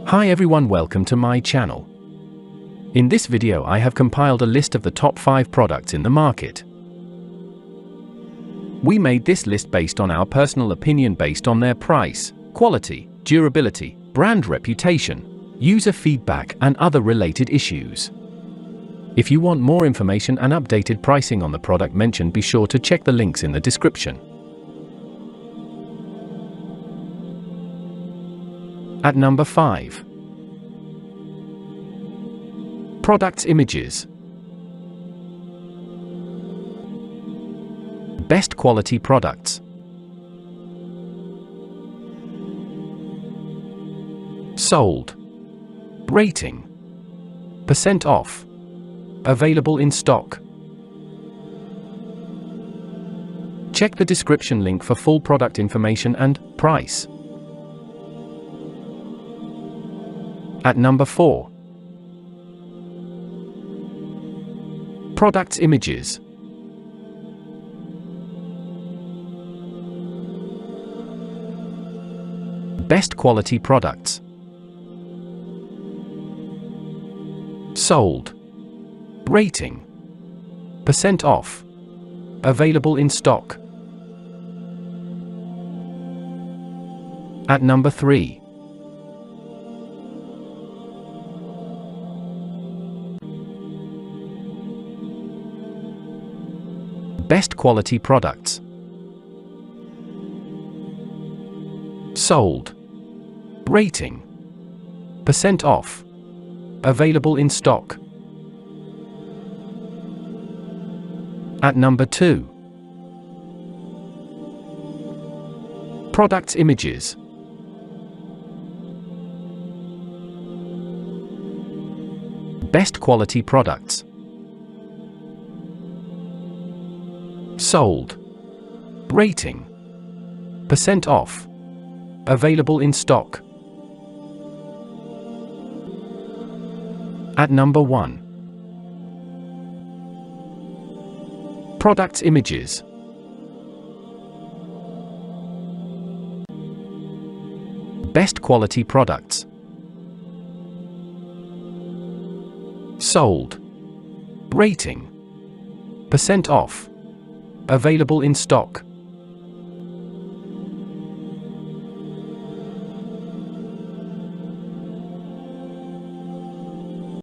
Hi everyone, welcome to my channel. In this video I have compiled a list of the top 5 products in the market. We made this list based on our personal opinion based on their price, quality, durability, brand reputation, user feedback and other related issues. If you want more information and updated pricing on the product mentioned, be sure to check the links in the description. At number 5. Products images. Best quality products. Sold. Rating. Percent off. Available in stock. Check the description link for full product information and price. At number 4. Products images. Best quality products. Sold. Rating. Percent off. Available in stock. At number 3. Best quality products. Sold. Rating. Percent off. Available in stock. At number 2. Products images. Best quality products. Sold. Rating. Percent off. Available in stock. At number 1. Products images. Best quality products. Sold. Rating. Percent off. Available in stock.